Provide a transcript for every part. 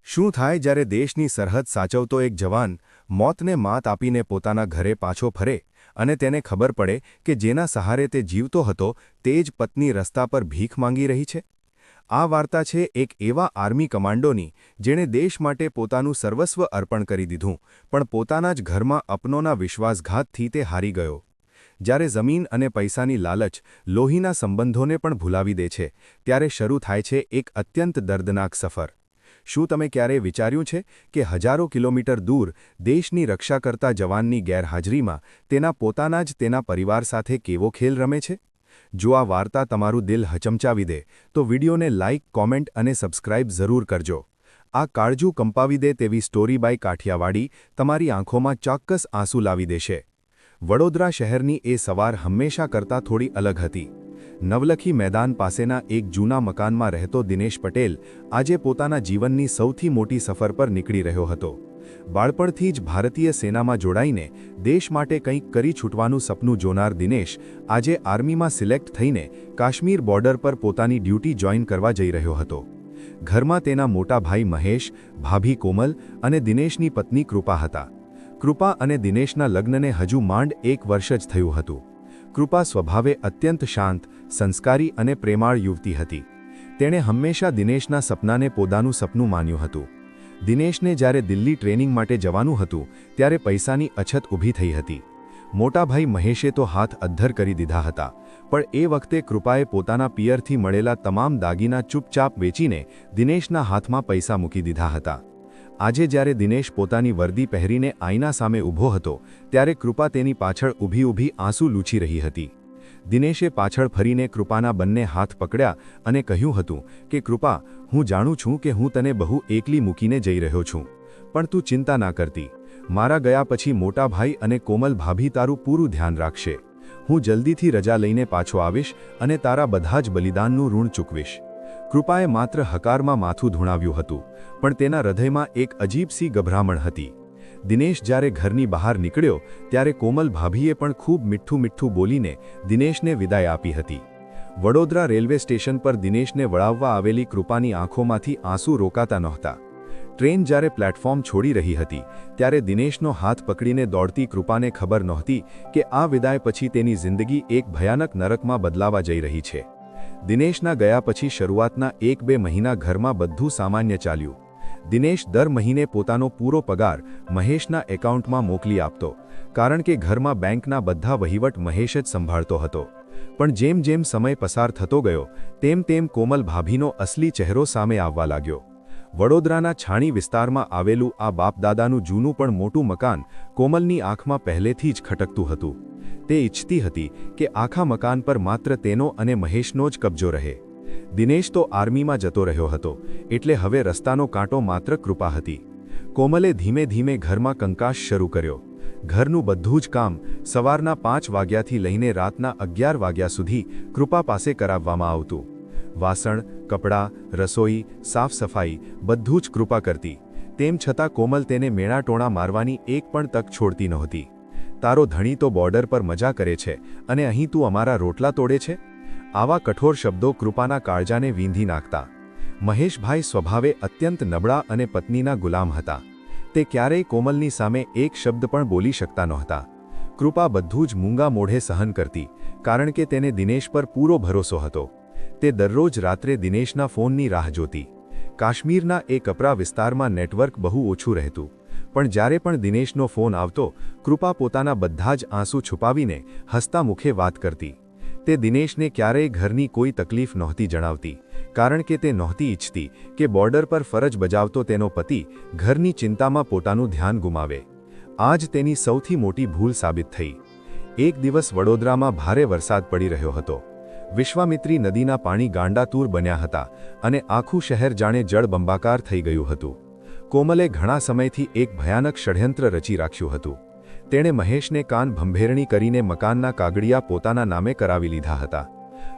શું થાય જ્યારે દેશની સરહદ સાચવતો એક જવાન મોતને માત આપીને પોતાના ઘરે પાછો ફરે અને તેને ખબર પડે કે જેના સહારે તે જીવતો હતો તે જ પત્ની રસ્તા પર ભીખ માંગી રહી છે? આ વાર્તા છે એક એવા આર્મી કમાન્ડોની જેણે દેશ માટે પોતાનું સર્વસ્વ અર્પણ કરી દીધું, પણ પોતાના જ ઘરમાં અપનોના વિશ્વાસઘાતથી તે હારી ગયો. જ્યારે જમીન અને પૈસાની લાલચ લોહીના સંબંધોને પણ ભૂલાવી દે છે, ત્યારે શરૂ થાય છે એક અત્યંત દર્દનાક સફર. શું તમે ક્યારેય વિચાર્યું છે કે હજારો કિલોમીટર દૂર દેશની રક્ષા કરતા જવાનની ગેરહાજરીમાં તેના પોતાના જ તેના પરિવાર સાથે કેવો ખેલ રમે છે? જો આ વાર્તા તમારું દિલ હચમચાવી દે તો વિડીયોને લાઇક, કોમેન્ટ અને સબસ્ક્રાઇબ જરૂર કરજો. આ કાળજું કંપાવી દે તેવી સ્ટોરી બાય કાઠિયાવાડી તમારી આંખોમાં ચોક્કસ આંસુ લાવી દેશે. વડોદરા શહેરની એ સવાર હંમેશા કરતાં થોડી અલગ હતી. નવલખી મેદાન પાસેના એક જૂના મકાનમાં રહેતો દિનેશ પટેલ આજે પોતાના જીવનની સૌથી મોટી સફર પર નીકળી રહ્યો હતો. બાળપણથી જ ભારતીય સેનામાં જોડાઈને દેશ માટે કંઈક કરી છૂટવાનું સપનું જોનાર દિનેશ આજે આર્મીમાં સિલેક્ટ થઈને કાશ્મીર બોર્ડર પર પોતાની ડ્યુટી જોઈન કરવા જઈ રહ્યો હતો. ઘરમાં તેના મોટા ભાઈ મહેશ, ભાભી કોમલ અને દિનેશની પત્ની કૃપા હતા. કૃપા અને દિનેશના લગ્નને હજુ માંડ 1 વર્ષ જ થયું હતું. કૃપા સ્વભાવે અત્યંત શાંત, સંસ્કારી અને પ્રેમાળ યુવતી હતી. તેણે હંમેશા દિનેશના સપનાને પોતાનું સપનું માન્યું હતું. દિનેશને જ્યારે દિલ્હી ટ્રેનિંગ માટે જવાનું હતું ત્યારે પૈસાની અછત ઊભી થઈ હતી. મોટા ભાઈ મહેશે તો હાથ અદ્ધર કરી દીધા હતા, પણ એ વખતે કૃપાએ પોતાના પિયરથી મળેલા તમામ દાગીના ચૂપચાપ વેચીને દિનેશના હાથમાં પૈસા મૂકી દીધા હતા. આજે જ્યારે દિનેશ પોતાની વર્દી પહેરીને આઈના સામે ઊભો હતો ત્યારે કૃપા તેની પાછળ ઊભી આંસુ લૂછી રહી હતી. દિનેશે પાછળ ફરીને કૃપાના બંને હાથ પકડ્યા અને કહ્યું હતું કે કૃપા, હું જાણું છું કે હું તને બહુ એકલી મૂકીને જઈ રહ્યો છું, પણ તું ચિંતા ના કરતી. મારા ગયા પછી મોટા ભાઈ અને કોમલ ભાભી તારું પૂરું ધ્યાન રાખશે. હું જલ્દીથી રજા લઈને પાછો આવીશ અને તારા બધા જ બલિદાનનું ઋણ ચૂકવીશ. કૃપાએ માત્ર હકારમાં માથું ધૂણાવ્યું હતું, પણ તેના હૃદયમાં એક અજીબસી ગભરામણ હતી. દિનેશ જ્યારે ઘરની બહાર નીકળ્યો ત્યારે કોમલ ભાભીએ પણ ખૂબ મીઠું બોલીને દિનેશને વિદાય આપી હતી. વડોદરા રેલવે સ્ટેશન પર દિનેશને વળાવવા આવેલી કૃપાની આંખોમાંથી આંસુ રોકાતા નહોતા. ટ્રેન જ્યારે પ્લેટફોર્મ છોડી રહી હતી ત્યારે દિનેશનો હાથ પકડીને દોડતી કૃપાને ખબર નહોતી કે આ વિદાય પછી તેની જિંદગી એક ભયાનક નરકમાં બદલાવા જઈ રહી છે. દિનેશના ગયા પછી શરૂઆતના 1-2 મહિના ઘરમાં બધું સામાન્ય ચાલ્યું. દિનેશ દર મહિને પોતાનો પૂરો પગાર મહેશના એકાઉન્ટમાં મોકલી આપતો, કારણ કે ઘરમાં બેંકના બધા વહીવટ મહેશ જ સંભાળતો હતો. પણ જેમ જેમ સમય પસાર થતો ગયો તેમ કોમલ ભાભીનો અસલી ચહેરો સામે આવવા લાગ્યો. વડોદરાના છાણી વિસ્તારમાં આવેલું આ બાપદાદાનું જૂનું પણ મોટું મકાન કોમલની આંખમાં પહેલેથી જ ખટકતું હતું. તે ઈચ્છતી હતી કે આખા મકાન પર માત્ર તેનો અને મહેશનો જ કબજો રહે. દિનેશ તો આર્મીમાં જતો રહ્યો હતો, એટલે હવે રસ્તાનો કાંટો માત્ર કૃપા હતી. કોમલે ધીમે ધીમે ઘરમાં કંકાસ શરૂ કર્યો. ઘરનું બધું જ કામ સવારના 5 વાગ્યાથી લઈને રાતના 11 વાગ્યા સુધી કૃપા પાસે કરાવવામાં આવતું. વાસણ, કપડાં, રસોઈ, સાફ સફાઈ બધું જ કૃપા કરતી. તેમ છતાં કોમલ તેને મેણાટોણા મારવાની એક પણ તક છોડતી નહોતી. તારો ધણી તો બોર્ડર પર મજા કરે છે અને અહીં તું અમારા રોટલા તોડે છે? આવા કઠોર શબ્દો કૃપાના કાળજાને વીંધી નાખતા. મહેશભાઈ સ્વભાવે અત્યંત નબળા અને પત્નીના ગુલામ હતા. તે ક્યારેય કોમલની સામે એક શબ્દ પણ બોલી શકતા નહોતા. કૃપા બધું જ મૂંગા મોઢે સહન કરતી, કારણ કે તેને દિનેશ પર પૂરો ભરોસો હતો. તે દરરોજ રાત્રે દિનેશના ફોનની રાહ જોતી. કાશ્મીરના એ કપરા વિસ્તારમાં નેટવર્ક બહુ ઓછું રહેતું, પણ જ્યારે પણ દિનેશનો ફોન આવતો કૃપા પોતાના બધા જ આંસુ છુપાવીને હસતા મુખે વાત કરતી. તે દિનેશને ક્યારેય ઘરની કોઈ તકલીફ નહોતી જણાવતી, કારણ કે તે નહોતી ઈચ્છતી કે બોર્ડર પર ફરજ બજાવતો તેનો પતિ ઘરની ચિંતામાં પોતાનું ધ્યાન ગુમાવે. આ જ તેની સૌથી મોટી ભૂલ સાબિત થઈ. એક દિવસ વડોદરામાં ભારે વરસાદ પડી રહ્યો હતો. વિશ્વામિત્રી નદીના પાણી ગાંડાતૂર બન્યા હતા અને આખું શહેર જાણે જળબંબાકાર થઈ ગયું હતું. કોમલે ઘણા સમયથી એક ભયાનક ષડયંત્ર રચી રાખ્યું હતું. તેણે મહેશને કાન ભંભેરણી કરીને મકાનના કાગળિયા પોતાના નામે કરાવી લીધા હતા.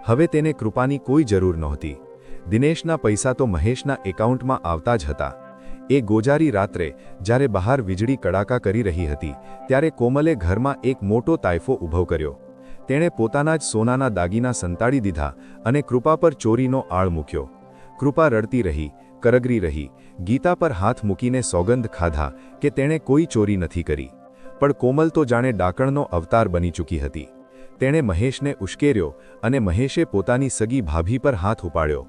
હવે તેને કૃપાની કોઈ જરૂર નહોતી. દિનેશના પૈસા તો મહેશના એકાઉન્ટમાં આવતા જ હતા. એ ગોજારી રાત્રે જ્યારે બહાર વીજળી કડાકા કરી રહી હતી ત્યારે કોમલે ઘરમાં એક મોટો તાઇફો ઊભો કર્યો. તેણે પોતાના જ સોનાના દાગીના સંતાડી દીધા અને કૃપા પર ચોરીનો આળ મૂક્યો. કૃપા રડતી રહી, કરગરી રહી, ગીતા પર હાથ મૂકીને સોગંદ ખાધા કે તેણે કોઈ ચોરી નથી કરી, પણ કોમલ તો જાણે ડાકણનો અવતાર બની ચૂકી હતી. તેણે મહેશને ઉશ્કેર્યો અને મહેશે પોતાની સગી ભાભી પર હાથ ઉપાડ્યો.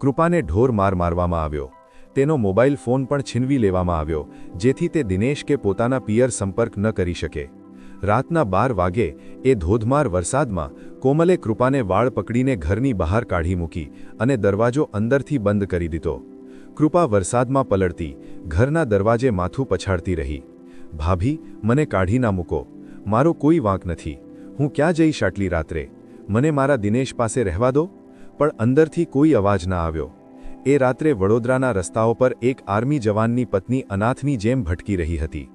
કૃપાને ઢોર માર મારવામાં આવ્યો. તેનો મોબાઈલ ફોન પણ છીનવી લેવામાં આવ્યો, જેથી તે દિનેશ કે પોતાના પિયર સંપર્ક ન કરી શકે. રાતના 12 વાગે એ ધોધમાર વરસાદમાં કોમલે કૃપાને વાળ પકડીને ઘરની બહાર કાઢી મૂકી અને દરવાજો અંદરથી બંધ કરી દીધો. કૃપા વરસાદમાં પલળતી ઘરના દરવાજે માથું પછાડતી રહી. ભાભી, મને કાઢી ના મૂકો, મારો કોઈ વાંક નથી, હું ક્યાં જઈશ આટલી રાત્રે, મને મારા દિનેશ પાસે રહેવા દો. પણ અંદરથી કોઈ અવાજ ના આવ્યો. એ રાત્રે વડોદરાના રસ્તાઓ પર એક આર્મી જવાનની પત્ની અનાથની જેમ ભટકી રહી હતી.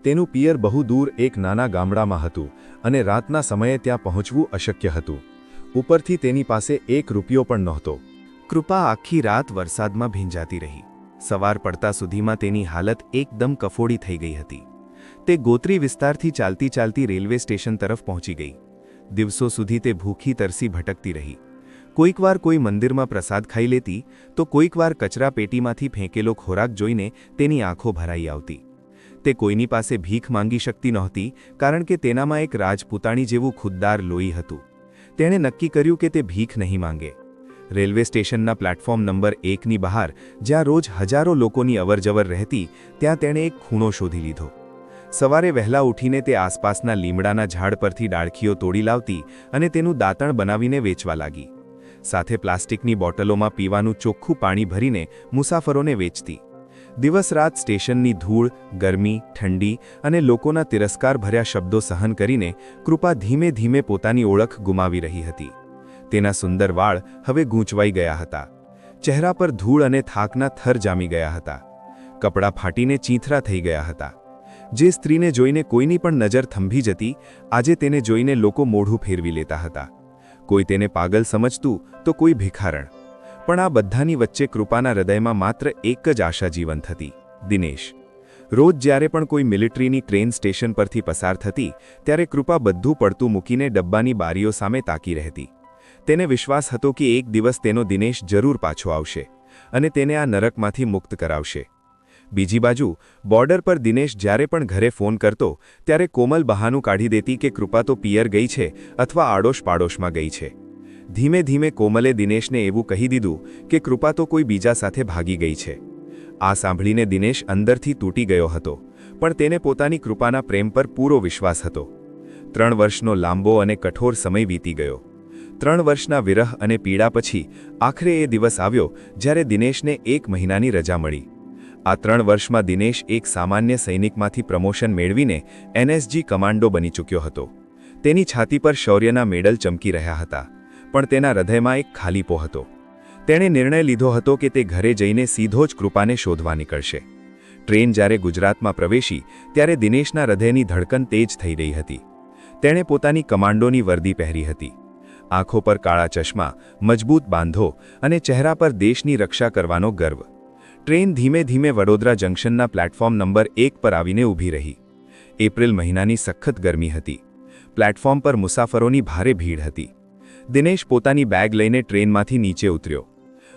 તેનું પિયર બહુ દૂર એક નાના ગામડામાં હતું અને રાતના સમયે ત્યાં પહોંચવું અશક્ય હતું. ઉપરથી તેની પાસે ₹1 પણ નહોતો. કૃપા આખી રાત વરસાદમાં ભીંજાતી રહી. સવાર પડતા સુધીમાં તેની હાલત એકદમ કફોડી થઈ ગઈ હતી. તે ગોત્રી વિસ્તારથી ચાલતી ચાલતી રેલવે સ્ટેશન તરફ પહોંચી ગઈ. દિવસો સુધી તે ભૂખી તરસી ભટકતી રહી. કોઈકવાર કોઈ મંદિરમાં પ્રસાદ ખાઈ લેતી, તો કોઈકવાર કચરા પેટીમાંથી ફેંકેલો ખોરાક જોઈને તેની આંખો ભરાઈ આવતી. તે કોઈની પાસે ભીખ માંગી શકતી નહોતી, કારણ કે તેનામાં એક રાજપૂતાણી જેવું ખુદદાર લોહી હતું. તેણે નક્કી કર્યું કે તે ભીખ નહીં માંગે. રેલવે સ્ટેશનના પ્લેટફોર્મ નંબર 1ની બહાર, જ્યાં રોજ હજારો લોકોની અવરજવર રહેતી, ત્યાં તેણે એક ખૂણો શોધી લીધો. સવારે વહેલા ઉઠીને તે આસપાસના લીમડાના ઝાડ પરથી ડાળખીઓ તોડી લાવતી અને તેનું દાંતણ બનાવીને વેચવા લાગી. સાથે પ્લાસ્ટિકની બોટલોમાં પીવાનું ચોખ્ખું પાણી ભરીને મુસાફરોને વેચતી. દિવસ રાત સ્ટેશનની ધૂળ, ગરમી, ઠંડી અને લોકોના તિરસ્કાર ભર્યા શબ્દો સહન કરીને કૃપા ધીમે ધીમે પોતાની ઓળખ ગુમાવી રહી હતી. તેના સુંદર વાળ હવે ગૂંચવાઈ ગયા હતા. ચહેરા પર ધૂળ અને થાકના થર જામી ગયા હતા. કપડાં ફાટીને ચીંથરા થઈ ગયા હતા. જે સ્ત્રીને જોઈને કોઈની પણ નજર થંભી જતી, આજે તેને જોઈને લોકો મોઢું ફેરવી લેતા હતા. કોઈ તેને પાગલ સમજતું તો કોઈ ભિખારણ. પણ આ બધાની વચ્ચે કૃપાના હૃદયમાં માત્ર એક જ આશા જીવંત હતી: દિનેશ. રોજ જ્યારે પણ કોઈ મિલિટરીની ટ્રેન સ્ટેશન પરથી પસાર થતી, ત્યારે કૃપા બધું પડતું મૂકીને ડબ્બાની બારીઓ સામે તાકી રહેતી. તેને વિશ્વાસ હતો કે એક દિવસ તેનો દિનેશ જરૂર પાછો આવશે અને તેને આ નરકમાંથી મુક્ત કરાવશે. બીજી બાજુ બોર્ડર પર દિનેશ જ્યારે પણ ઘરે ફોન કરતો, ત્યારે કોમલ બહાનું કાઢી દેતી કે કૃપા તો પિયર ગઈ છે અથવા આડોશ પાડોશમાં ગઈ છે. ધીમે ધીમે કોમલે દિનેશને એવું કહી દીધું કે કૃપા તો કોઈ બીજા સાથે ભાગી ગઈ છે. આ સાંભળીને દિનેશ અંદરથી તૂટી ગયો હતો, પણ તેને પોતાની કૃપાના પ્રેમ પર પૂરો વિશ્વાસ હતો. 3 વર્ષનો લાંબો અને કઠોર સમય વીતી ગયો. 3 વર્ષના વિરહ અને પીડા પછી આખરે એ દિવસ આવ્યો જ્યારે દિનેશને 1 મહિનાની રજા મળી. આ 3 વર્ષમાં દિનેશ એક સામાન્ય સૈનિકમાંથી પ્રમોશન મેળવીને NSG કમાન્ડો બની ચૂક્યો હતો. તેની છાતી પર શૌર્યના મેડલ ચમકી રહ્યા હતા, પણ તેના હૃદયમાં એક ખાલીપો હતો. તેણે નિર્ણય લીધો હતો કે તે ઘરે જઈને સીધો જ કૃપાને શોધવા નીકળશે. ટ્રેન જ્યારે ગુજરાતમાં પ્રવેશી, ત્યારે દિનેશના હૃદયની ધડકન તેજ થઈ રહી હતી. તેણે પોતાની કમાન્ડોની વર્દી પહેરી હતી. આંખો પર કાળા ચશ્મા, મજબૂત બાંધો અને ચહેરા પર દેશની રક્ષા કરવાનો ગર્વ. ટ્રેન ધીમે ધીમે વડોદરા જંકશનના પ્લેટફોર્મ નંબર 1 પર આવીને ઊભી રહી. એપ્રિલ મહિનાની સખત ગરમી હતી. પ્લેટફોર્મ પર મુસાફરોની ભારે ભીડ હતી. દિનેશ પોતાની બેગ લઈને ટ્રેનમાંથી નીચે ઉતર્યો.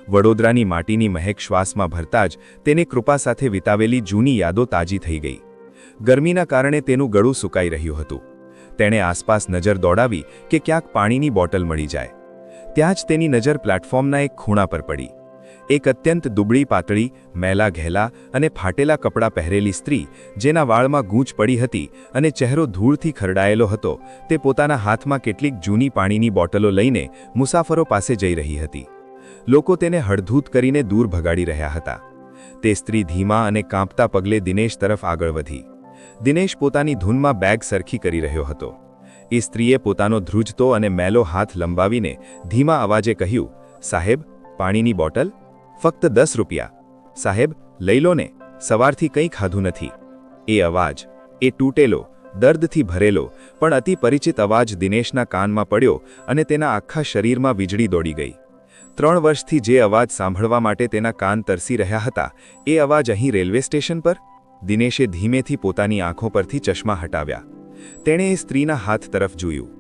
વડોદરાની માટીની મહેક શ્વાસમાં ભરતા જ તેને કૃપા સાથે વિતાવેલી જૂની યાદો તાજી થઈ ગઈ. ગરમીના કારણે તેનું ગળું સુકાઈ રહ્યું હતું. તેણે આસપાસ નજર દોડાવી કે ક્યાંક પાણીની બોટલ મળી જાય. ત્યાં જ તેની નજર પ્લેટફોર્મના એક ખૂણા પર પડી. એક અત્યંત દુબળી, પાતળી, મેલા ઘેલા અને ફાટેલા કપડાં પહેરેલી સ્ત્રી, જેના વાળમાં ગૂંચ પડી હતી અને ચહેરો ધૂળથી ખરડાયેલો હતો, તે પોતાના હાથમાં કેટલીક જૂની પાણીની બોટલો લઈને મુસાફરો પાસે જઈ રહી હતી. લોકો તેને હળધૂત કરીને દૂર ભગાડી રહ્યા હતા. તે સ્ત્રી ધીમા અને કાંપતા પગલે દિનેશ તરફ આગળ વધી. દિનેશ પોતાની ધૂનમાં બેગ સરખી કરી રહ્યો હતો. એ સ્ત્રીએ પોતાનો ધ્રુજતો અને મેલો હાથ લંબાવીને ધીમા અવાજે કહ્યું, સાહેબ, પાણીની બોટલ? ફક્ત ₹10. સાહેબ, લઈ લો ને, સવારથી કંઈ ખાધું નથી. એ અવાજ, એ તૂટેલો, દર્દથી ભરેલો પણ અતિ પરિચિત અવાજ દિનેશના કાનમાં પડ્યો અને તેના આખા શરીરમાં વીજળી દોડી ગઈ. 3 વર્ષથી જે અવાજ સાંભળવા માટે તેના કાન તરસી રહ્યા હતા, એ અવાજ અહીં રેલવે સ્ટેશન પર? દિનેશે ધીમેથી પોતાની આંખો પરથી ચશ્મા હટાવ્યા. તેણે એ સ્ત્રીના હાથ તરફ જોયું.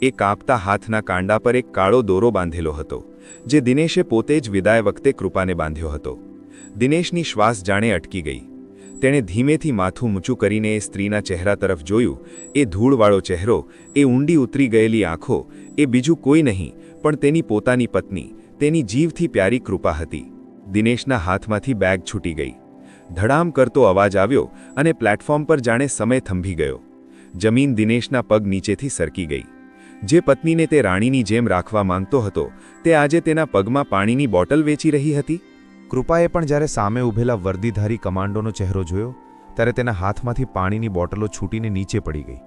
એ કાપતા હાથના કાંડા પર એક કાળો દોરો બાંધેલો હતો, જે દિનેશે પોતે જ વિદાય વખતે કૃપાને બાંધ્યો હતો. દિનેશની શ્વાસ જાણે અટકી ગઈ. તેણે ધીમેથી માથું ઊંચું કરીને એ સ્ત્રીના ચહેરા તરફ જોયું. એ ધૂળવાળો ચહેરો, એ ઊંડી ઉતરી ગયેલી આંખો, એ બીજું કોઈ નહીં પણ તેની પોતાની પત્ની, તેની જીવથી પ્યારી કૃપા હતી. દિનેશના હાથમાંથી બેગ છૂટી ગઈ. ધડામ કરતો અવાજ આવ્યો અને પ્લેટફોર્મ પર જાણે સમય થંભી ગયો. જમીન દિનેશના પગ નીચેથી સરકી ગઈ. જે પત્નીને તે રાણીની જેમ રાખવા માંગતો હતો, તે આજે તેના પગમાં પાણીની બોટલ વેચી રહી હતી. કૃપાએ પણ જ્યારે સામે ઊભેલા વર્દીધારી કમાન્ડોનો ચહેરો જોયો, ત્યારે તેના હાથમાંથી પાણીની બોટલો છૂટીને નીચે પડી ગઈ.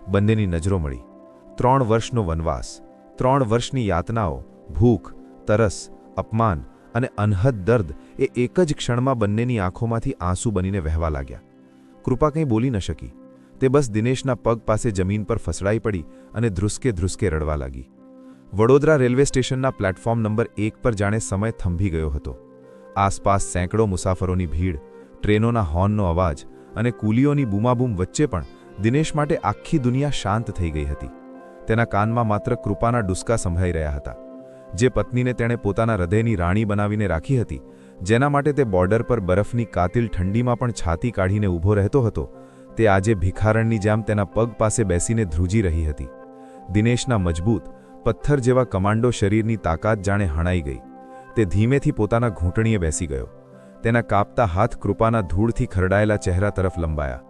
બંનેની નજરો મળી. 3 વર્ષનો વનવાસ, 3 વર્ષની યાતનાઓ, ભૂખ, તરસ, અપમાન અને અનહદ દર્દ એ એક જ ક્ષણમાં બંનેની આંખોમાંથી આંસુ બનીને વહેવા લાગ્યા. કૃપા કંઈ બોલી ન શકી. તે બસ દિનેશના પગ પાસે જમીન પર ફસડાઈ પડી અને ધ્રુસકે ધ્રુસકે રડવા લાગી. વડોદરા રેલવે સ્ટેશનના પ્લેટફોર્મ નંબર 1 પર જાણે સમય થંભી ગયો હતો. આસપાસ સેંકડો મુસાફરોની ભીડ, ટ્રેનોના હોર્નનો અવાજ અને કૂલીઓની બૂમાબૂમ વચ્ચે પણ દિનેશ માટે આખી દુનિયા શાંત થઈ ગઈ હતી. તેના કાનમાં માત્ર કૃપાના ડુસકા સંભળાઈ રહ્યા હતા. જે પત્નીને તેણે પોતાના હૃદયની રાણી બનાવીને રાખી હતી, જેના માટે તે બોર્ડર પર બરફની કાતિલ ઠંડીમાં પણ છાતી કાઢીને ઊભો રહેતો હતો, તે આજે ભિખારણની જેમ તેના પગ પાસે બેસીને ધ્રુજી રહી હતી. દિનેશના મજબૂત, પથ્થર જેવા કમાન્ડો શરીરની તાકાત જાણે હણાઈ ગઈ. તે ધીમેથી પોતાના ઘૂંટણીએ બેસી ગયો. તેના કાપતા હાથ કૃપાના ધૂળથી ખરડાયેલા ચહેરા તરફ લંબાયા.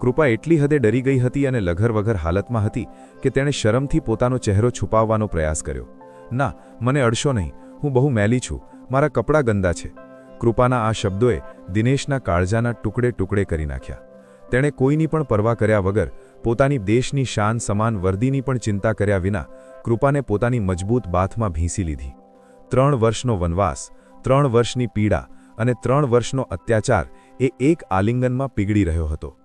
કૃપા એટલી હદે ડરી ગઈ હતી અને લઘર-વઘર હાલતમાં હતી કે તેણે શરમથી પોતાનો ચહેરો છુપાવવાનો પ્રયાસ કર્યો. ના, મને અડશો નહીં, હું બહુ મેલી છું, મારા કપડાં ગંદા છે. કૃપાના આ શબ્દોએ દિનેશના કાળજાના ટુકડે ટુકડે કરી નાખ્યા. તેણે કોઈની પણ પરવા કર્યા વગર, પોતાની દેશની શાન સમાન વર્દીની પણ ચિંતા કર્યા વિના કૃપાને પોતાની મજબૂત બાથમાં ભીંસી લીધી. 3 વર્ષનો વનવાસ, 3 વર્ષની પીડા અને 3 વર્ષનો અત્યાચાર એ એક આલિંગનમાં પીગળી રહ્યો હતો.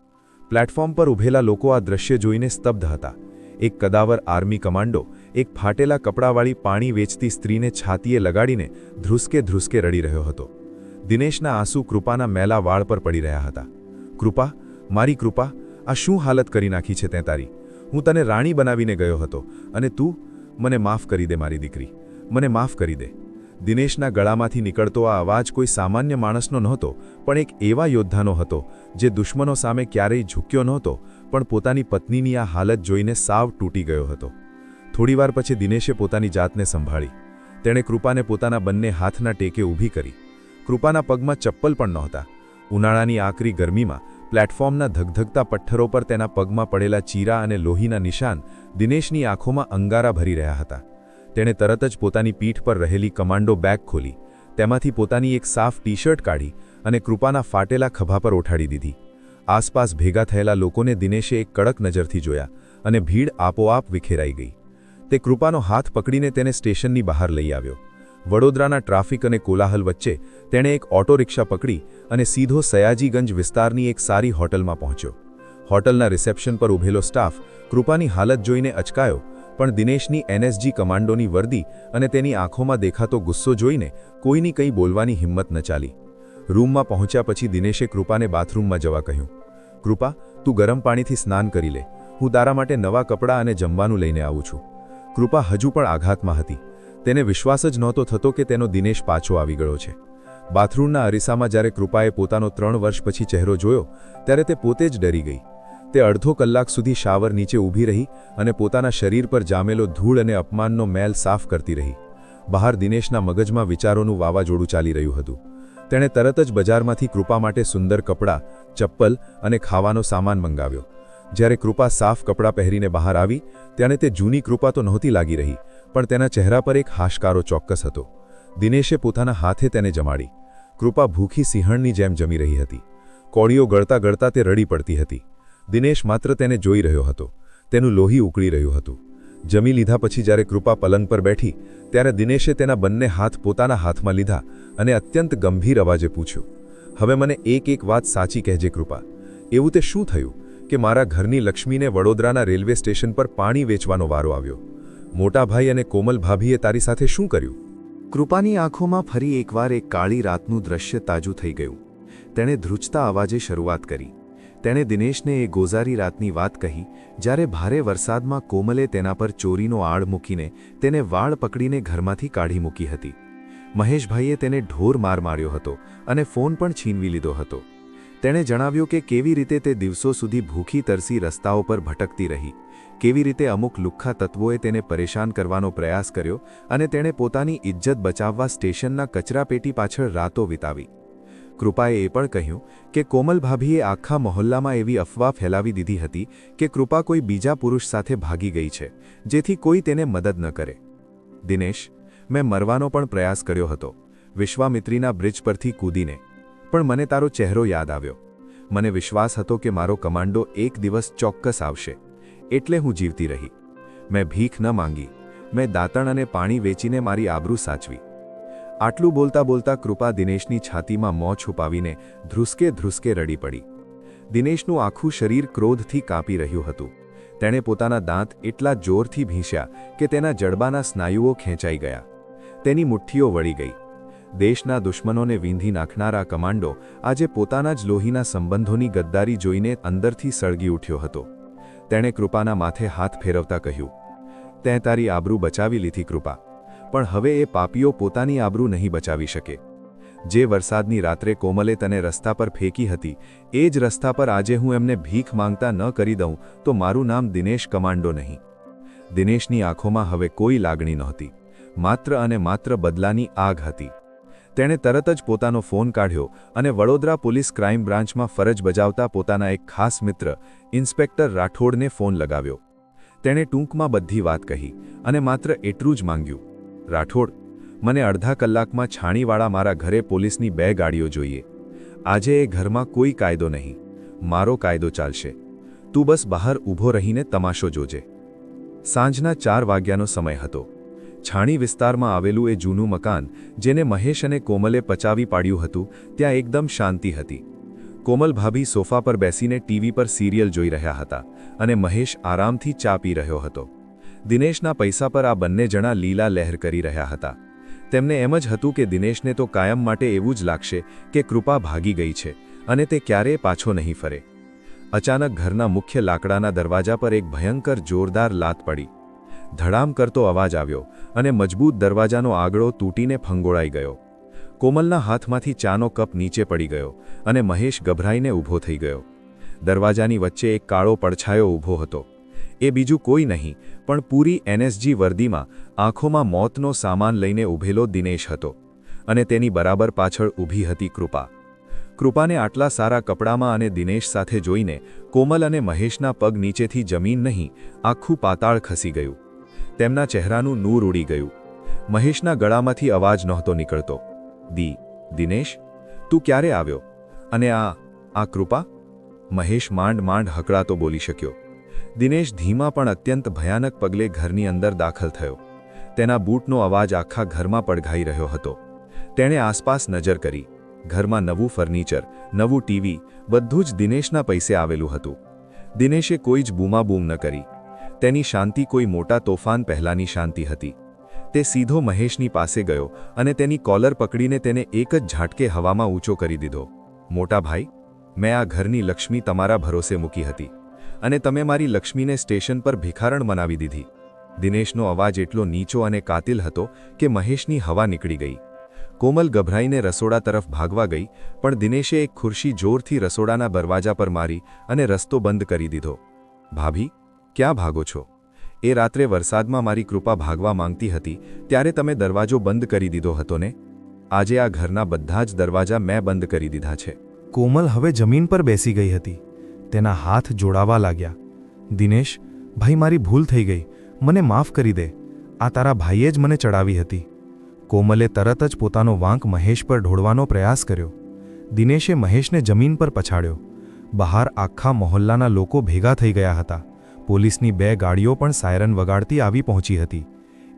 પ્લેટફોર્મ પર ઊભેલા લોકો આ દ્રશ્ય જોઈને સ્તબ્ધ હતા. એક કદાવર આર્મી કમાન્ડો એક ફાટેલા કપડાવાળી પાણી વેચતી સ્ત્રીને છાતીએ લગાડીને ધ્રુસકે ધ્રુસકે રડી રહ્યો હતો. દિનેશના આંસુ કૃપાના મેલા વાળ પર પડી રહ્યા હતા. કૃપા, મારી કૃપા, આ શું હાલત કરી નાખી છે તે તારી? હું તને રાણી બનાવીને ગયો હતો અને તું? મને માફ કરી દે મારી દીકરી, મને માફ કરી દે. દિનેશના ગળામાંથી નીકળતો આ અવાજ કોઈ સામાન્ય માણસનો નહોતો, પણ એક એવા યોદ્ધાનો હતો જે દુશ્મનો સામે ક્યારેય ઝૂક્યો નહોતો, પણ પોતાની પત્નીની આ હાલત જોઈને સાવ તૂટી ગયો હતો. થોડીવાર પછી દિનેશે પોતાની જાતને સંભાળી. તેણે કૃપાને પોતાના બંને હાથના ટેકે ઊભી કરી. કૃપાના પગમાં ચપ્પલ પણ નહોતા. ઉનાળાની આકરી ગરમીમાં પ્લેટફોર્મના ધગધગતા પથ્થરો પર તેના પગમાં પડેલા ચીરા અને લોહીના નિશાન દિનેશની આંખોમાં અંગારા ભરી રહ્યા હતા. તેણે તરત જ પોતાની પીઠ પર રહેલી કમાન્ડો બેગ ખોલી, તેમાંથી પોતાની એક સાફ ટી-શર્ટ કાઢી અને કૃપાના ફાટેલા ખભા પર ઓઠાડી દીધી. આસપાસ ભેગા થયેલા લોકોને દિનેશે એક કડક નજરથી જોયા અને ભીડ આપોઆપ વિખેરાઈ ગઈ. તે કૃપાનો હાથ પકડીને તેને સ્ટેશનની બહાર લઈ આવ્યો. વડોદરાના ટ્રાફિક અને કોલાહલ વચ્ચે તેણે એક ઓટો રિક્ષા પકડી અને સીધો સયાજીગંજ વિસ્તારની એક સારી હોટલમાં પહોંચ્યો. હોટલના રિસેપ્શન પર ઊભેલો સ્ટાફ કૃપાની હાલત જોઈને અચકાયો, પણ દિનેશની એનએસજી કમાન્ડોની વર્દી અને તેની આંખોમાં દેખાતો ગુસ્સો જોઈને કોઈની કંઈ બોલવાની હિંમત ન ચાલી. રૂમમાં પહોંચ્યા પછી દિનેશે કૃપાને બાથરૂમમાં જવા કહ્યું. કૃપા, તું ગરમ પાણીથી સ્નાન કરી લે, હું તારા માટે નવા કપડાં અને જમવાનું લઈને આવું છું. કૃપા હજુ પણ આઘાતમાં હતી. તેને વિશ્વાસ જ નહોતો થતો કે તેનો દિનેશ પાછો આવી ગયો છે. બાથરૂમના અરીસામાં જ્યારે કૃપાએ પોતાનો 3 વર્ષ પછી ચહેરો જોયો, ત્યારે તે પોતે જ ડરી ગઈ. તે અડધો કલાક સુધી શાવર નીચે ઊભી રહી અને પોતાના શરીર પર જામેલો ધૂળ અને અપમાનનો મેલ સાફ કરતી રહી. બહાર દિનેશના મગજમાં વિચારોનું વાવાઝોડું ચાલી રહ્યું હતું. તેણે તરત જ બજારમાંથી કૃપા માટે સુંદર કપડાં, ચપ્પલ અને ખાવાનો સામાન મંગાવ્યો. જ્યારે કૃપા સાફ કપડાં પહેરીને બહાર આવી, ત્યારે તે જૂની કૃપા તો નહોતી લાગી રહી, પણ તેના ચહેરા પર એક હાશકારો ચોક્કસ હતો. દિનેશે પોતાના હાથે તેને જમાડી. કૃપા ભૂખી સિંહણની જેમ જમી રહી હતી. કોળીઓ ગળતા ગળતા તે રડી પડતી હતી. દિનેશ માત્ર તેને જોઈ રહ્યો હતો. તેનું લોહી ઉકળી રહ્યું હતું. જમી લીધા પછી જ્યારે કૃપા પલંગ પર બેઠી, ત્યારે દિનેશે તેના બંને હાથ પોતાના હાથમાં લીધા અને અત્યંત ગંભીર અવાજે પૂછ્યું, હવે મને એક વાત સાચી કહેજે કૃપા, એવું તે શું થયું કે મારા ઘરની લક્ષ્મીને વડોદરાના રેલવે સ્ટેશન પર પાણી વેચવાનો વારો આવ્યો? મોટા ભાઈ અને કોમલ ભાભીએ તારી સાથે શું કર્યું? કૃપાની આંખોમાં ફરી એકવાર એક કાળી રાતનું દ્રશ્ય તાજું થઈ ગયું. તેણે ધ્રુજતા અવાજે શરૂઆત કરી. તેણે દિનેશને એ ગોઝારી રાતની વાત કહી, જ્યારે ભારે વરસાદમાં કોમલે તેના પર ચોરીનો આડ મૂકીને તેને વાળ પકડીને ઘરમાંથી કાઢી મૂકી હતી. મહેશભાઈએ તેને ઢોર માર માર્યો હતો અને ફોન પણ છીનવી લીધો હતો. તેણે જણાવ્યું કે કેવી રીતે તે દિવસો સુધી ભૂખી તરસી રસ્તાઓ પર ભટકતી રહી, કેવી રીતે અમુક લુખ્ખા તત્વોએ તેને પરેશાન કરવાનો પ્રયાસ કર્યો અને તેણે પોતાની ઇજ્જત બચાવવા સ્ટેશનના કચરાપેટી પાછળ રાતો વિતાવી. કૃપાએ એ પણ કહ્યું કે કોમલ ભાભીએ આખા મહોલ્લામાં એવી અફવા ફેલાવી દીધી હતી કે કૃપા કોઈ બીજા પુરુષ સાથે ભાગી ગઈ છે, જેથી કોઈ તેને મદદ ન કરે. દિનેશ, મેં મરવાનો પણ પ્રયાસ કર્યો હતો, વિશ્વામિત્રીના બ્રિજ પરથી કૂદીને, પણ મને તારો ચહેરો યાદ આવ્યો. મને વિશ્વાસ હતો કે મારો કમાન્ડો એક દિવસ ચોક્કસ આવશે, એટલે હું જીવતી રહી. મેં ભીખ ન માંગી, મેં દાંતણ અને પાણી વેચીને મારી આબરૂ સાચવી. આટલું બોલતા બોલતા કૃપા દિનેશની છાતીમાં મોં છુપાવીને ધ્રુસકે ધ્રુસકે રડી પડી. દિનેશનું આખું શરીર ક્રોધથી કાપી રહ્યું હતું. તેણે પોતાના દાંત એટલા જોરથી ભીંસ્યા કે તેના જડબાના સ્નાયુઓ ખેંચાઈ ગયા. તેની મુઠ્ઠીઓ વળી ગઈ. દેશના દુશ્મનોને વીંધી નાખનારા કમાન્ડો આજે પોતાના જ લોહીના સંબંધોની ગદ્દારી જોઈને અંદરથી સળગી ઉઠ્યો હતો. તેણે કૃપાના માથે હાથ ફેરવતા કહ્યું, "તેં તારી આબરૂ બચાવી લીધી કૃપા, પણ હવે એ પાપીઓ પોતાની આબરૂ નહીં બચાવી શકે. જે વરસાદની રાત્રે કોમલે તને રસ્તા પર ફેંકી હતી, એ જ રસ્તા પર આજે હું એમને ભીખ માંગતા ન કરી દઉં તો મારું નામ દિનેશ કમાન્ડો નહીં." દિનેશની આંખોમાં હવે કોઈ લાગણી નહોતી, માત્ર અને માત્ર બદલાની આગ હતી. તેણે તરત જ પોતાનો ફોન કાઢ્યો અને વડોદરા પોલીસ ક્રાઇમ બ્રાન્ચમાં ફરજ બજાવતા પોતાના એક ખાસ મિત્ર ઇન્સ્પેક્ટર રાઠોડને ફોન લગાવ્યો. તેણે ટૂંકમાં બધી વાત કહી અને માત્ર એટલું જ માંગ્યું, "રાઠોડ, મને અડધા કલાકમાં છાણીવાળા મારા ઘરે પોલીસની 2 ગાડીઓ જોઈએ. આજે એ ઘરમાં કોઈ કાયદો નહીં, મારો કાયદો ચાલશે. તું બસ બહાર ઊભો રહીને તમાશો જોજે." સાંજના 4 વાગ્યાનો સમય હતો. છાણી વિસ્તારમાં આવેલું એ જૂનું મકાન, જેને મહેશ અને કોમલે પચાવી પાડ્યું હતું, ત્યાં એકદમ શાંતિ હતી. કોમલ ભાભી સોફા પર બેસીને ટીવી પર સિરિયલ જોઈ રહ્યા હતા અને મહેશ આરામથી ચા પી રહ્યો હતો. દિનેશના પૈસા પર આ બંને જણા લીલા લહેર કરી રહ્યા હતા. તેમને એમ જ હતું કે દિનેશને તો કાયમ માટે એવું જ લાગશે કે કૃપા ભાગી ગઈ છે અને તે ક્યારેય પાછો નહીં ફરે. અચાનક ઘરના મુખ્ય લાકડાના દરવાજા પર એક ભયંકર જોરદાર લાત પડી. ધડામ કરતો અવાજ આવ્યો અને મજબૂત દરવાજાનો આગળો તૂટીને ફંગોળાઈ ગયો. કોમલના હાથમાંથી ચાનો કપ નીચે પડી ગયો અને મહેશ ગભરાઈને ઊભો થઈ ગયો. દરવાજાની વચ્ચે એક કાળો પડછાયો ઊભો હતો. એ બીજું કોઈ નહીં પણ પૂરી એનએસજી વર્દીમાં આંખોમાં મોતનો સામાન લઈને ઊભેલો દિનેશ હતો અને તેની બરાબર પાછળ ઊભી હતી કૃપા. કૃપાને આટલા સારા કપડામાં અને દિનેશ સાથે જોઈને કોમલ અને મહેશના પગ નીચેથી જમીન નહીં, આખું પાતાળ ખસી ગયું. તેમના ચહેરાનું નૂર ઉડી ગયું. મહેશના ગળામાંથી અવાજ નહોતો નીકળતો. દિનેશ, તું ક્યારે આવ્યો? અને આ કૃપા?" મહેશ માંડ માંડ હકળાતો બોલી શક્યો. દિનેશ ધીમા પણ અત્યંત ભયાનક પગલે ઘરની અંદર દાખલ થયો. તેના બૂટનો અવાજ આખા ઘરમાં પડઘાઈ રહ્યો હતો. તેણે આસપાસ નજર કરી. ઘરમાં નવું ફર્નિચર, નવું ટીવી, બધું જ દિનેશના પૈસે આવેલું હતું. દિનેશે કોઈ જ બૂમાબૂમ ન કરી. તેની શાંતિ કોઈ મોટા તોફાન પહેલાંની શાંતિ હતી. તે સીધો મહેશની પાસે ગયો અને તેની કોલર પકડીને તેને એક જ ઝાટકે હવામાં ઊંચો કરી દીધો. "મોટા ભાઈ, મેં આ ઘરની લક્ષ્મી તમારા ભરોસે મૂકી હતી અને તમે મારી લક્ષ્મીને સ્ટેશન પર ભિખારણ બનાવી દીધી." દિનેશનો અવાજ એટલો નીચો અને કાતિલ હતો કે મહેશની હવા નીકળી ગઈ. કોમલ ગભરાઈને રસોડા તરફ ભાગવા ગઈ, પણ દિનેશે એક ખુરશી જોરથી રસોડાના દરવાજા પર મારી અને રસ્તો બંધ કરી દીધો. "ભાભી, ક્યાં ભાગો છો? એ રાત્રે વરસાદમાં મારી કૃપા ભાગવા માંગતી હતી ત્યારે તમે દરવાજો બંધ કરી દીધો હતો ને? આજે આ ઘરના બધા જ દરવાજા મેં બંધ કરી દીધા છે." કોમલ હવે જમીન પર બેસી ગઈ હતી. તેના હાથ જોડાવા લાગ્યા. "દિનેશ ભાઈ, મારી ભૂલ થઈ ગઈ, મને માફ કરી દે. આ તારા ભાઈએ જ મને ચડાવી હતી." કોમલે તરત જ પોતાનો વાંક મહેશ પર ઢોળવાનો પ્રયાસ કર્યો. દિનેશે મહેશને જમીન પર પછાડ્યો. બહાર આખા મહોલ્લાના લોકો ભેગા થઈ ગયા હતા. પોલીસની 2 ગાડીઓ પણ સાયરન વગાડતી આવી પહોંચી હતી.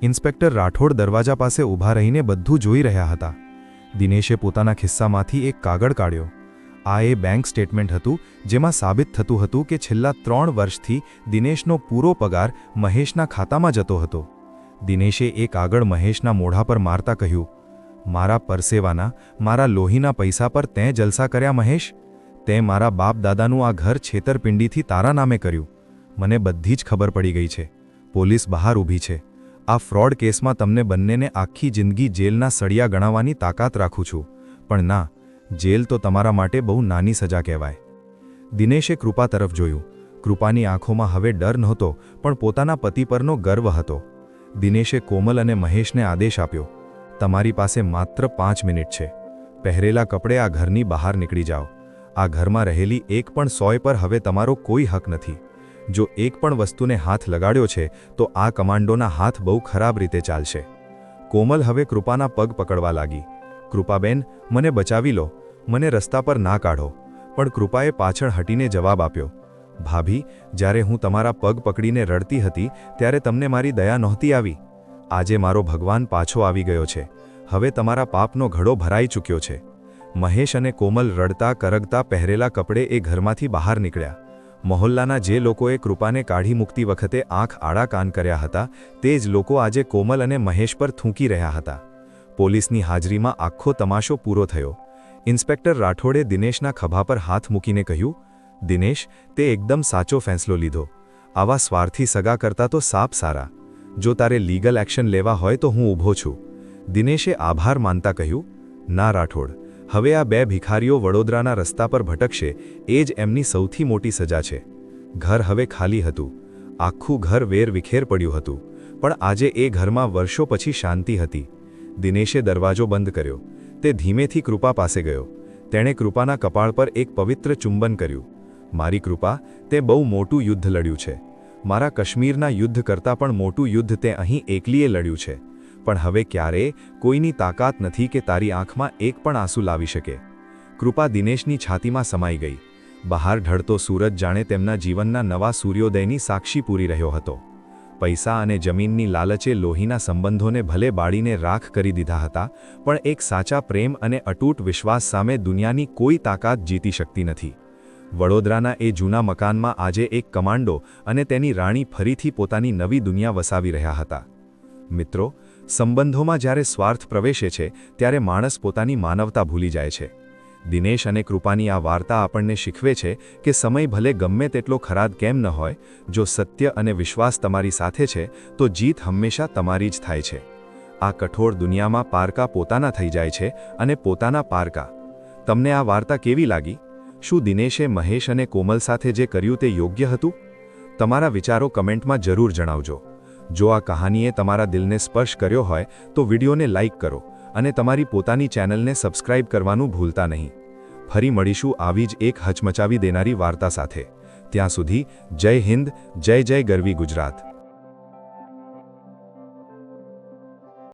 ઇન્સ્પેક્ટર રાઠોડ દરવાજા પાસે ઊભા રહીને બધું જોઈ રહ્યા હતા. દિનેશે પોતાના ખિસ્સામાંથી એક કાગળ કાઢ્યો. આ એ બેંક સ્ટેટમેન્ટ હતું જેમાં સાબિત થતું હતું કે છેલ્લા 3 વર્ષથી દિનેશનો પૂરો પગાર મહેશના ખાતામાં જતો હતો. દિનેશે એ કાગળ મહેશના મોઢા પર મારતા કહ્યું, "મારા પરસેવાના, મારા લોહીના પૈસા પર તેં જલસા કર્યા મહેશ. તે મારા બાપ દાદાનું આ ઘર છેતરપિંડીથી તારા નામે કર્યું. મને બધી જ ખબર પડી ગઈ છે. પોલીસ બહાર ઊભી છે. આ ફ્રોડ કેસમાં તમને બંનેને આખી જિંદગી જેલના સળિયા ગણાવવાની તાકાત રાખું છું, પણ ના, જેલ તો તમારા માટે બહુ નાની સજા કહેવાય. દિનેશે કૃપા તરફ જોયું. કૃપાની આંખોમાં હવે ડર નહોતો, પણ પોતાના પતિ પરનો ગર્વ હતો. દિનેશે કોમલ અને મહેશને આદેશ આપ્યો, તમારી પાસે માત્ર 5 મિનિટ છે. પહેરેલા કપડે આ ઘરની બહાર નીકળી જાઓ. આ ઘરમાં રહેલી એક પણ સોય પર હવે તમારો કોઈ હક નથી. જો એક પણ વસ્તુને હાથ લગાડ્યો છે તો આ કમાન્ડોના હાથ બહુ ખરાબ રીતે ચાલશે. કોમલ હવે કૃપાના પગ પકડવા લાગી. કૃપાબેન, મને બચાવી લો, મને રસ્તા પર ના કાઢો. પણ કૃપાએ પાછળ હટીને જવાબ આપ્યો, ભાભી, જ્યારે હું તમારા પગ પકડીને રડતી હતી ત્યારે તમને મારી દયા નહોતી આવી. આજે મારો ભગવાન પાછો આવી ગયો છે. હવે તમારા પાપનો ઘડો ભરાઈ ચૂક્યો છે. મહેશ અને કોમલ રડતા કરગતા પહેરેલા કપડે એ ઘરમાંથી બહાર નીકળ્યા. મહોલ્લાના જે લોકોએ કૃપાને કાઢી મૂકતી વખતે આંખ આડા કાન કર્યા હતા, તે જ લોકો આજે કોમલ અને મહેશ પર થૂંકી રહ્યા હતા. પોલીસની હાજરીમાં આખો તમાશો પૂરો થયો. ઇન્સ્પેક્ટર રાઠોડે દિનેશના ખભા પર હાથ મૂકીને કહ્યું, દિનેશ, તે એકદમ સાચો ફેંસલો લીધો. આવા સ્વાર્થી સગા કરતા તો સાપ સારા. જો તારે લીગલ એક્શન લેવા હોય તો હું ઊભો છું. દિનેશે આભાર માનતા કહ્યું, ના રાઠોડ, હવે આ 2 ભિખારીઓ વડોદરાના રસ્તા પર ભટકશે એ જ એમની સૌથી મોટી સજા છે. ઘર હવે ખાલી હતું. આખું ઘર વેરવિખેર પડ્યું હતું. પણ આજે એ ઘરમાં વર્ષો પછી શાંતિ હતી. દિનેશે દરવાજો બંધ કર્યો. તે ધીમેથી કૃપા પાસે ગયો. તેણે કૃપાના કપાળ પર એક પવિત્ર ચુંબન કર્યું. મારી કૃપા, તે બહુ મોટું યુદ્ધ લડ્યું છે. મારા કાશ્મીરના યુદ્ધ કરતાં પણ મોટું યુદ્ધ તે અહીં એકલીએ લડ્યું છે. પણ હવે ક્યારેય કોઈની તાકાત નથી કે તારી આંખમાં એક પણ આંસુ લાવી શકે. કૃપા દિનેશની છાતીમાં સમાઈ ગઈ. બહાર ઢળતો સૂરજ જાણે તેમના જીવનના નવા સૂર્યોદયની સાક્ષી પૂરી રહ્યો હતો. પૈસા અને જમીનની લાલચે લોહીના સંબંધોને ભલે બાળીને રાખ કરી દીધા હતા, પણ એક સાચા પ્રેમ અને અતૂટ વિશ્વાસ સામે દુનિયાની કોઈ તાકાત જીતી શકતી નથી. વડોદરાના એ જૂના મકાનમાં આજે એક કમાન્ડો અને તેની રાણી ફરીથી પોતાની નવી દુનિયા વસાવી રહ્યા હતા. મિત્રો, સંબંધોમાં જ્યારે સ્વાર્થ પ્રવેશે છે ત્યારે માણસ પોતાની માનવતા ભૂલી જાય છે. દિનેશ અને કૃપાની આ વાર્તા આપણને શીખવે છે કે સમય ભલે ગમે તેટલો ખરાબ કેમ ન હોય, જો સત્ય અને વિશ્વાસ તમારી સાથે છે તો જીત હંમેશા તમારી જ થાય છે. આ કઠોર દુનિયામાં પારકા પોતાના થઈ જાય છે અને પોતાના પારકા. તમને આ વાર્તા કેવી લાગી? શું દિનેશે મહેશ અને કોમલ સાથે જે કર્યું તે યોગ્ય હતું? તમારા વિચારો કમેન્ટમાં જરૂર જણાવજો. જો આ કહાનીએ તમારા દિલને સ્પર્શ કર્યો હોય તો વિડીયોને લાઇક કરો અને તમારી પોતાની ચેનલને સબસ્ક્રાઇબ કરવાનું ભૂલતા નહીં. ફરી મળીશું આવી જ એક હચમચાવી દેનારી વાર્તા સાથે. ત્યાં સુધી જય હિન્દ, જય જય ગરવી ગુજરાત.